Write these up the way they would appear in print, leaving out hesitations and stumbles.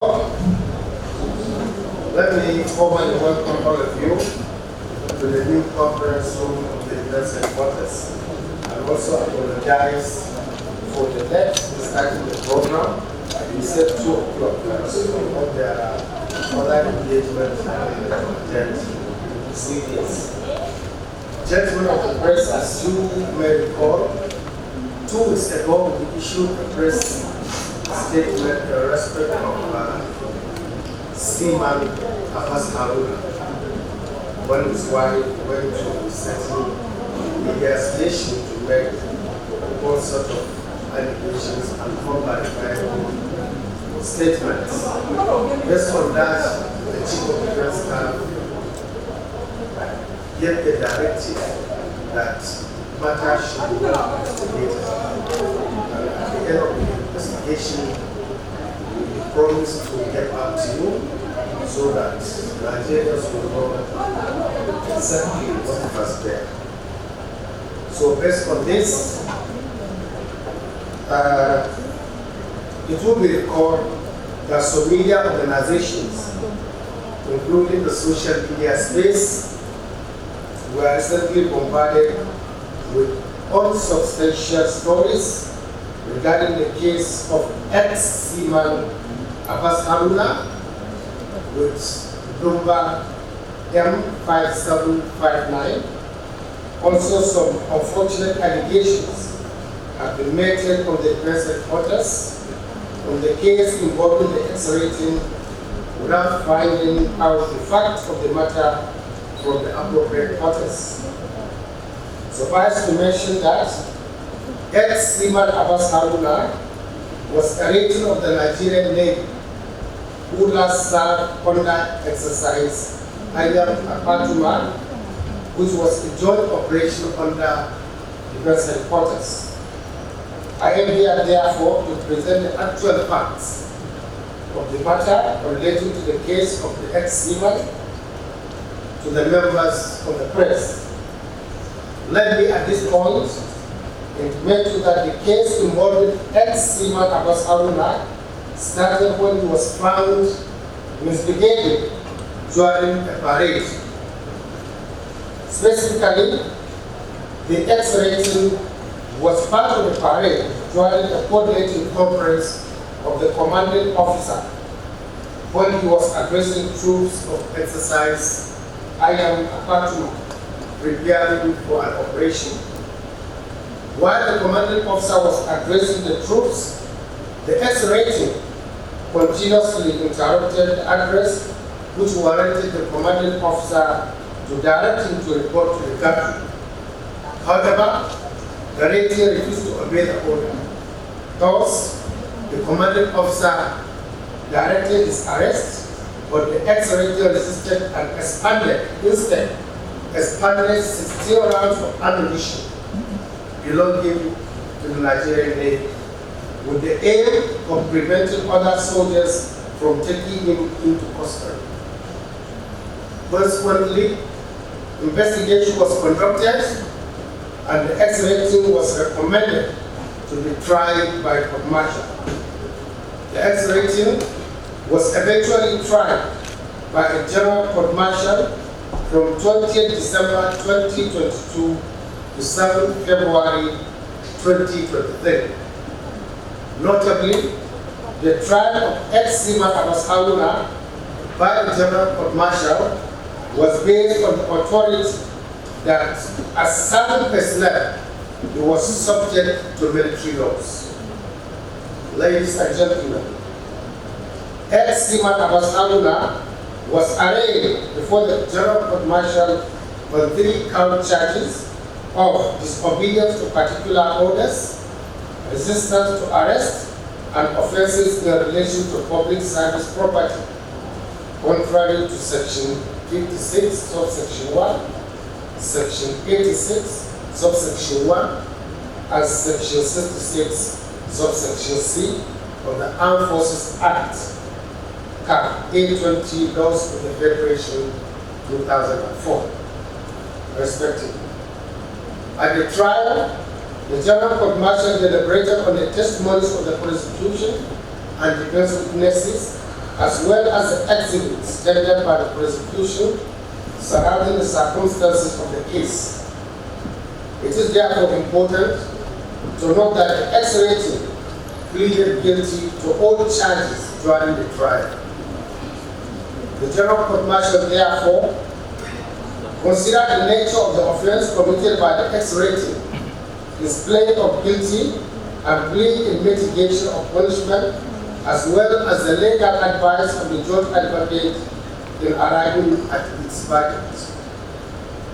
Let me formally welcome all of you to the new conference room of the Defense Headquarters, and also apologize for the late starting the program. We said 2 o'clock, but there are other engagements and serious. Gentlemen of the press, as you may recall, 2 weeks ago we issued a press statement in respect of Seaman Abbas Haruna, when his wife went to settle media station to make all sorts of allegations and unverifiable statements. Based on that, the Chief of Defense Staff gave the directive that matter should be well investigated. And at the end of the investigation, we promise to get back to you so that Nigerians will know exactly what was there. So based on this, it will be recalled that some media organizations, including the social media space, were recently bombarded with unsubstantial stories regarding the case of ex-Seaman Abbas Haruna with Bloomberg M5759. Also, some unfortunate allegations have been made on the Defense Headquarters on the case involving the X-rating without finding out the facts of the matter from the appropriate quarters. Suffice to mention that ex-Seaman Abbas Haruna was a rating of the Nigerian Navy who last served under exercise Ayam, which was a joint operation under Defense Headquarters. I am here therefore to present the actual facts of the matter relating to the case of the ex-Seaman to the members of the press. Let me at this point intimate to you that the case involving ex-Seaman Abbas Haruna started when he was found misbehaving during a parade. Specifically, the X-rating was part of the parade during a coordinating conference of the commanding officer when he was addressing troops of exercise Ayam preparing for an operation. While the commanding officer was addressing the troops, the X-rating continuously interrupted the address, which warranted the commanding officer to direct him to report to the captain. However, the rating refused to obey the order. Thus, the commanding officer directed his arrest, but the X-rating resisted and instead expanded 16 rounds of ammunition belonging to the Nigerian Navy, with the aim of preventing other soldiers from taking him into custody. Consequently, investigation was conducted and the X-rating was recommended to be tried by court-martial. The X-rating was eventually tried by a general court-martial from 20th December 2022 to 7th February 2023. Notably, the trial of ex-Seaman Abbas Haruna by the general court-martial was based on the authority that as serving personnel, he was subject to military laws. Ladies and gentlemen, ex-Seaman Abbas Haruna was arraigned before the general court-martial on 3 count charges of disobedience to particular orders, resistance to arrest, and offenses in relation to public service property, contrary to Section 56, subsection 1, Section 86, subsection 1, and Section 66, subsection C of the Armed Forces Act, Cap 820, Laws of the Federation 2004, respectively. At the trial, the General Court-Martial deliberated on the testimonies of the prosecution and defense witnesses as well as the exhibits tendered by the prosecution surrounding the circumstances of the case. It is therefore important to note that the ex-rating pleaded guilty to all charges during the trial. The General Court Martial therefore considered the nature of the offense committed by the ex-rating, his pleading of guilty and plea in mitigation of punishment, as well as the legal advice of the judge advocate in arriving at its verdict.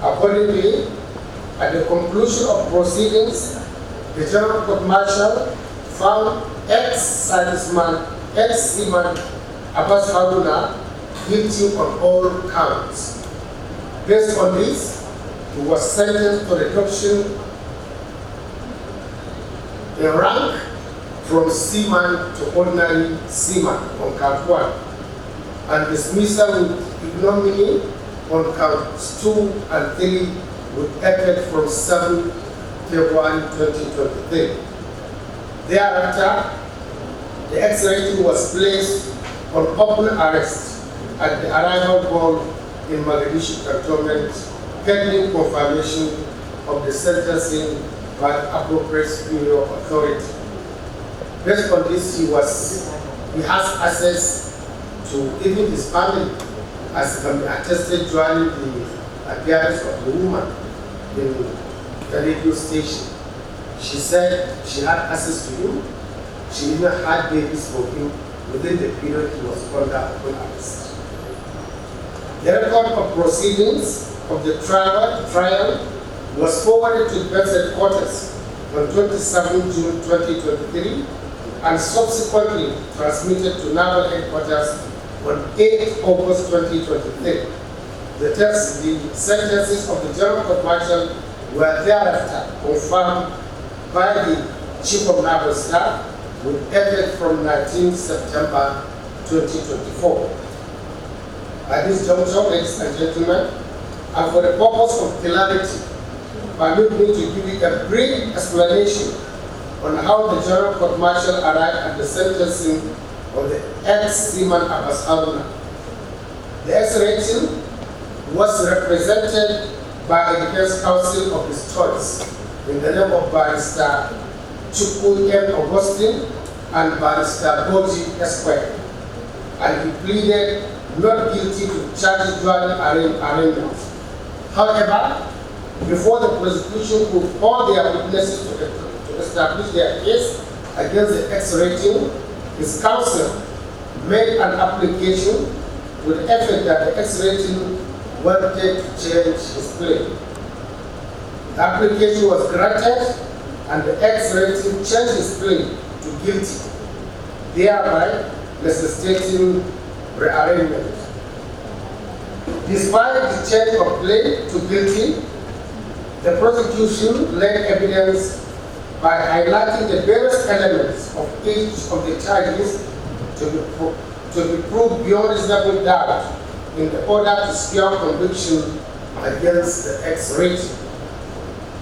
Accordingly, at the conclusion of proceedings, the General Court Martial found ex-Seaman Abbas Haruna guilty on all counts. Based on this, he was sentenced to reduction in rank from seaman to ordinary seaman on count 1, and dismissal with ignominy on counts 2 and 3 with effect from 7 February 2023. Thereafter, the ex-rating was placed on open arrest at the arrival hall in Mogadishu Cantonment, pending confirmation of the sentencing by the appropriate superior authority. Based on this, he has access to even his family, as can be attested during the appearance of the woman in the radio station. She said she had access to him. She even had babies for him within the period he was under open arrest. The record of proceedings of the trial was forwarded to the Defense Headquarters on 27 June 2023 and subsequently transmitted to Naval Headquarters on 8 August 2023. The sentences of the General Court Martial were thereafter confirmed by the Chief of Naval Staff with effect from 19 September 2024. At this juncture, ladies and gentlemen, and for the purpose of clarity, permit me to give you a brief explanation on how the General Court Martial arrived at the sentencing of the ex-Seaman Abbas Haruna. The ex-rating was represented by a defense counsel of his choice in the name of Barrister Tukur Gusau and Barrister Boji Esquire, and he pleaded not guilty to charges during arraignment. However, before the prosecution could call their witnesses to establish their case against the ex-rating, his counsel made an application with effect that the ex-rating wanted to change his plea. The application was granted and the ex-rating changed his plea to guilty, thereby necessitating rearrangement. Despite the change of plea to guilty, the prosecution laid evidence by highlighting the various elements of each of the charges to be proved beyond reasonable doubt in the order to secure conviction against the ex-rating.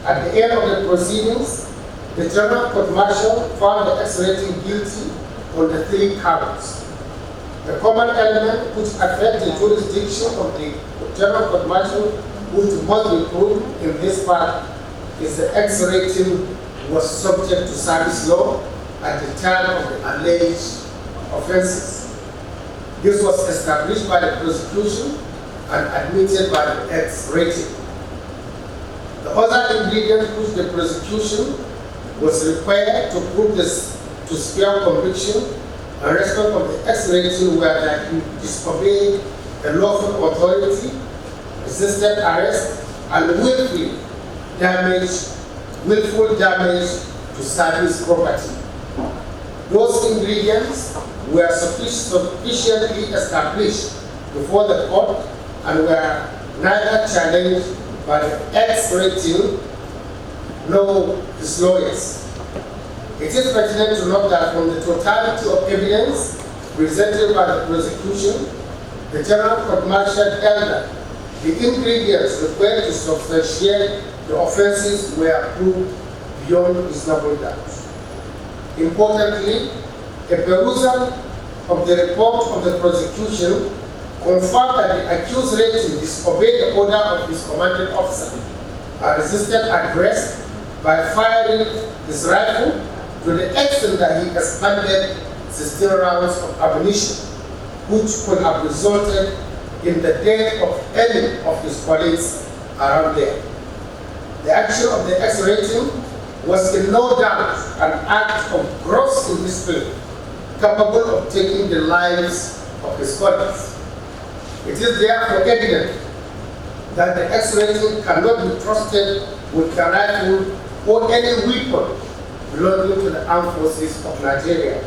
At the end of the proceedings, the General Court Martial found the ex-rating guilty on the 3 counts. The common element which affects the jurisdiction of the General Court Martial, which must be proved in this part, is the ex-rating was subject to service law at the time of the alleged offenses. This was established by the prosecution and admitted by the ex-rating. The other ingredient which the prosecution was required to prove this to secure conviction and respect of the ex-rating were that he disobeyed a lawful authority, resisted arrest, and willful damage to service property. Those ingredients were sufficiently established before the court and were neither challenged by the ex-rating nor his lawyers. It is pertinent to note that from the totality of evidence presented by the prosecution, the General Court Martial held that the ingredients required to substantiate the offenses were proved beyond reasonable doubt. Importantly, a perusal of the report of the prosecution confirmed that the accused Rating disobeyed the order of his commanding officer and resisted arrest by firing his rifle to the extent that he expended 16 rounds of ammunition, which could have resulted in the death of any of his colleagues around there. The action of the ex-Rating was in no doubt an act of gross indiscipline, capable of taking the lives of his colleagues. It is therefore evident that the ex-Rating cannot be trusted with a rifle or any weapon belonging to the armed forces of Nigeria.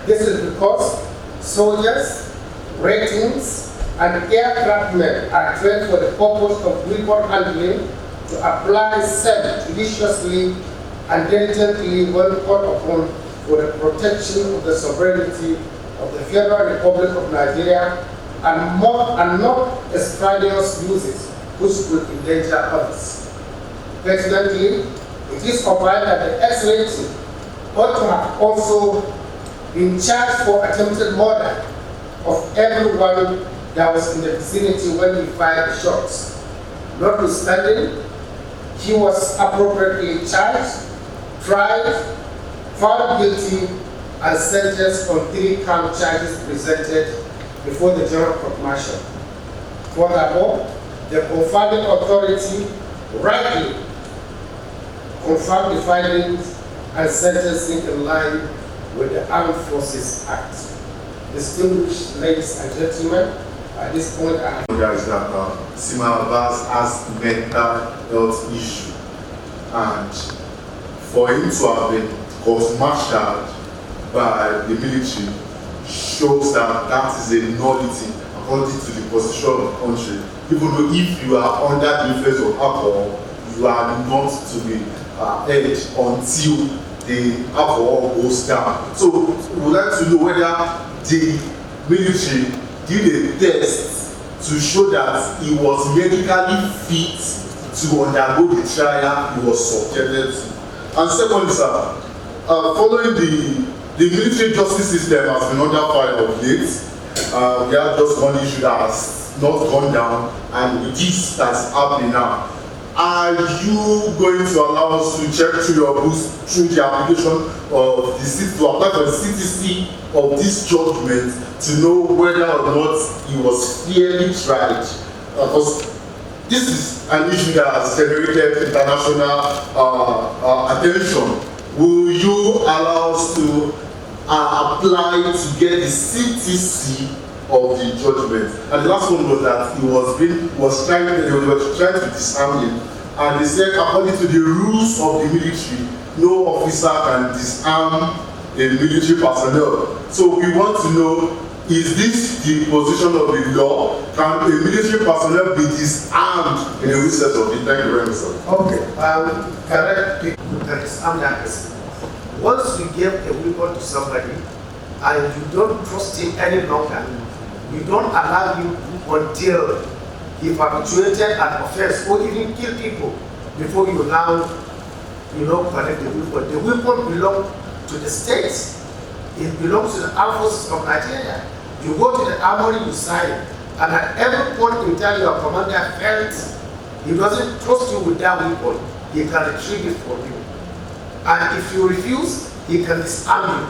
This is because soldiers, Ratings, and aircraftmen are trained for the purpose of weapon handling to apply self judiciously and diligently when called upon for the protection of the sovereignty of the Federal Republic of Nigeria and not extraneous uses which could endanger others. Personally, it is opined that the ex-Rating ought to have also been charged for attempted murder of everyone that was in the vicinity when he fired the shots. Notwithstanding, he was appropriately charged, tried, found guilty, and sentenced on 3 count charges presented before the General Court Martial. Furthermore, the conferring authority rightly confirmed the findings and sentencing in line with the Armed Forces Act. Distinguished ladies and gentlemen, at this point I have that Seaman Abbas has mental health issue, and for him to have been court-martialed by the military shows that that is a nullity according to the position of the country. Even though if you are under the influence of alcohol, you are not to be held until the alcohol goes down. So we would like to know whether the military did a test to show that he was medically fit to undergo the trial he was subjected to. And secondly, sir, following the military justice system has been under fire of late. We have just one issue that has not gone down, and with this that's happening now. Are you going to allow us to check through your books through the application of the CTC, to apply for the CTC of this judgment to know whether or not he was fairly tried? Because this is an issue that has generated international attention. Will you allow us to apply to get the CTC of the judgment? And the last one was that they were trying to disarm him, and they said according to the rules of the military, no officer can disarm a military personnel. So we want to know, is this the position of the law? Can a military personnel be disarmed in the recess of it? Thank you very much, sir. Okay, correct. You can disarm that person. Once you give a weapon to somebody and you don't trust him any longer, we don't allow him until he perpetuated an offense or even kill people before you now, collect the weapon. The weapon belongs to the states. It belongs to the armed forces of Nigeria. You go to the armory, you sign, and at every point in time your commander felt he doesn't trust you with that weapon, he can retrieve it from you. And if you refuse, he can disarm you.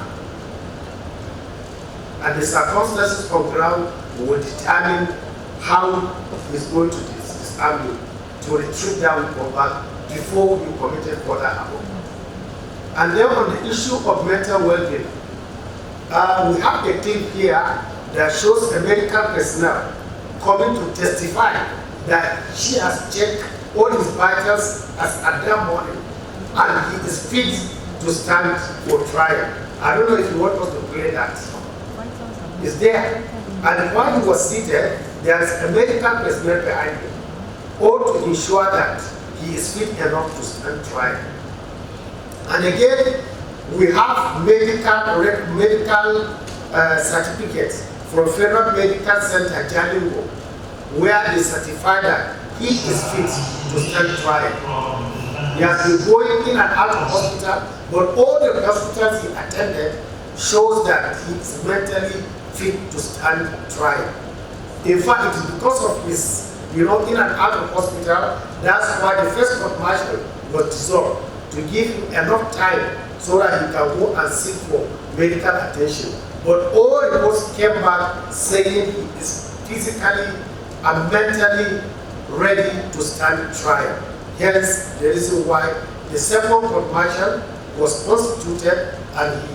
And the circumstances on ground will determine how he's going to disarm you, to retrieve that weapon back before you committed further harm. And then on the issue of mental well-being, we have a thing here that shows a medical personnel coming to testify that she has checked all his vitals as at that morning, and he is fit to stand for trial. I don't know if you want us to play that. It's there. And while he was seated, there is a medical personnel behind him, all to ensure that he is fit enough to stand trial. And again, we have medical certificates from Federal Medical Center, Jalingo, where they certify that he is fit to stand trial. He has been going in and out of hospital, but all the hospitals he attended, shows that he is mentally fit to stand trial. In fact, it is because of his, in and out of hospital, that's why the first court martial was dissolved, to give him enough time so that he can go and seek for medical attention. But all reports came back saying he is physically and mentally ready to stand trial. Hence, the reason why the second court martial was constituted and he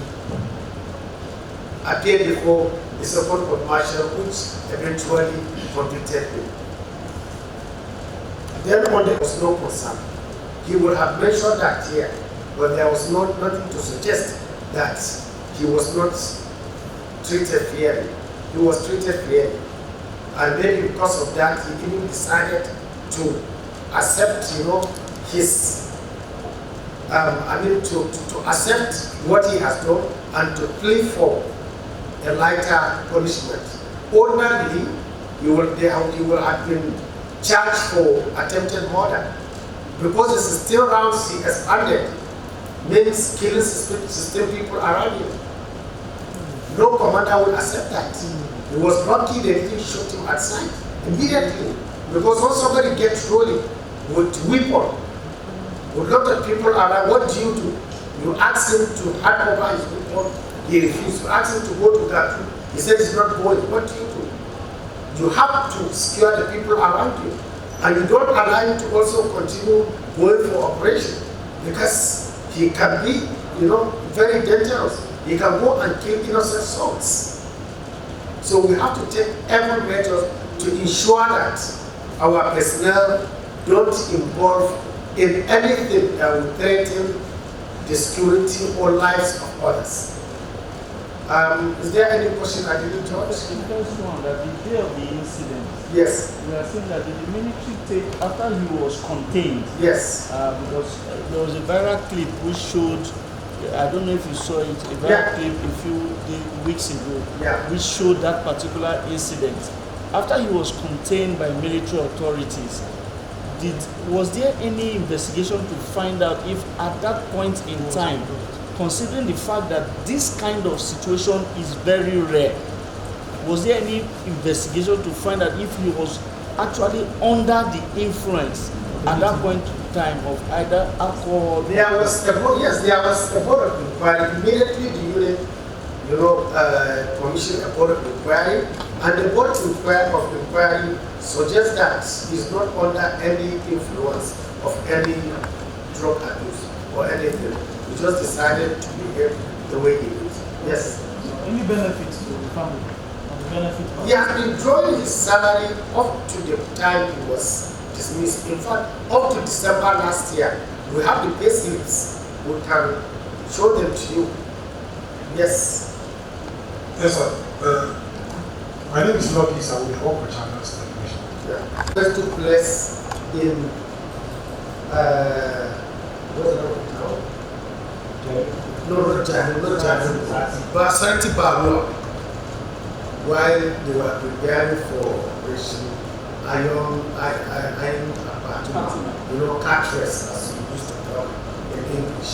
appeared before the second court martial, which eventually convicted him. Then on there was no concern. He would have mentioned that here, but there was nothing to suggest that he was not treated fairly. He was treated fairly. And maybe because of that, he even decided to accept, his, to accept what he has done and to plead for a lighter punishment. Ordinarily, he will have been charged for attempted murder. Because the 16 rounds he expanded means killing 16 people around him. No commander would accept that. He was lucky they didn't shoot him at sight immediately. Because when somebody gets rolling with weapon, with a lot of people around, what do? You ask him to hand over his weapon, he refused. You ask him to go to that room, he said he's not going. What do? You have to secure the people around you. And you don't allow him to also continue going for operation because he can be, very dangerous. He can go and kill innocent souls. So we have to take every measure to ensure that our personnel don't involve in anything that will threaten the security or lives of others. Is there any question I didn't touch? The first one, that the day of the incident, yes, we are saying that the military take, after he was contained, yes, because there was a viral clip which showed, I don't know if you saw it, a viral clip a few weeks ago, which showed that particular incident. After he was contained by military authorities, was there any investigation to find out if at that point in time, considering the fact that this kind of situation is very rare, was there any investigation to find out if he was actually under the influence at that point in time of either alcohol? There was a board of inquiry. Immediately the unit, commissioned a board of inquiry, and the board of inquiry suggests that he's not under any influence of any drug abuse or anything. He just decided to behave the way he did. Yes. Any benefits to the family? He has been drawing his salary up to the time he was dismissed. In fact, up to December last year, we have the pay slips. We can show them to you. Yes. Yes, sir. My name is Lucky, sir. We work with Channels Television. Yeah. This took place in what's the name of the town? But Sarti Barua, while they were preparing for Operation Iron Apartment, catchers, as we used to call in English.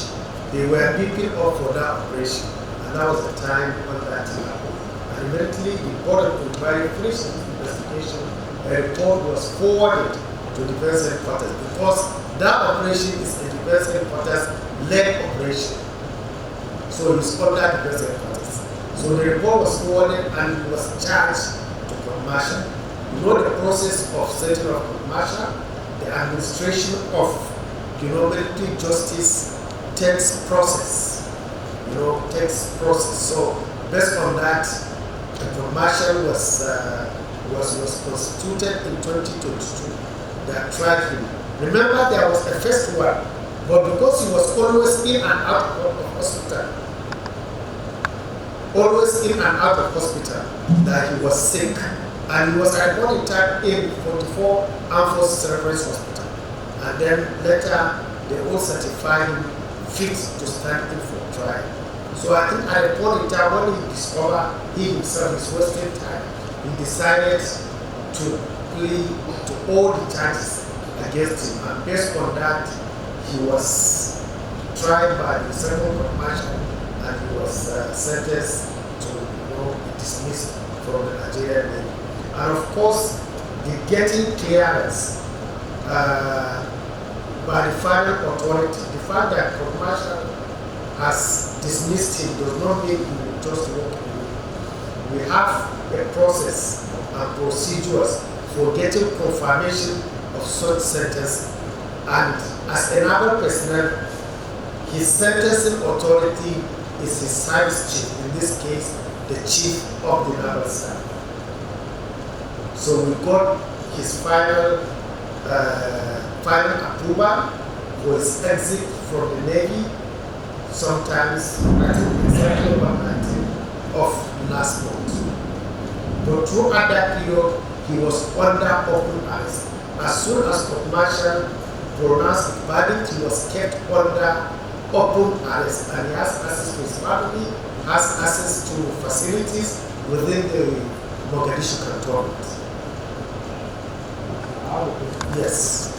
They were beeping up for that operation, and that was the time when that happened. And immediately the board of inquiry finished the investigation, a report was forwarded to the defense headquarters because that operation is a defense headquarters led operation. So he's under the defense headquarters. So the report was forwarded and he was charged to court-martial. You know the process of setting up court-martial, the administration of military justice takes process. So based on that, the court-martial was constituted in 2022 that tried him. Remember, there was a first one, but because he was always in and out of hospital, that he was sick, and he was at one time in 44 Armed Forces Reference Hospital, and then later they all certified him fit to stand in for trial. So I think at the point in time when he discovered he himself is wasting time, he decided to plead to all the charges against him, and based on that, he was tried by the second court martial and he was was sentenced to be dismissed from the Nigerian Navy. And of course, the getting clearance by the final authority, the fact that Court Martial has dismissed him does not mean he will just walk away. We have a process and procedures for getting confirmation of such sentence, and as a naval personnel, his sentencing authority is his service chief, in this case, the chief of the naval staff. So we got his final approval for his exit from the Navy, sometimes I think exactly about 19th of last month. But throughout that period, he was under open arrest. As soon as Court Martial pronounced the verdict, he was kept under open arrest, and he has access to his family, has access to facilities within the Mogadishu cantonment. Yes.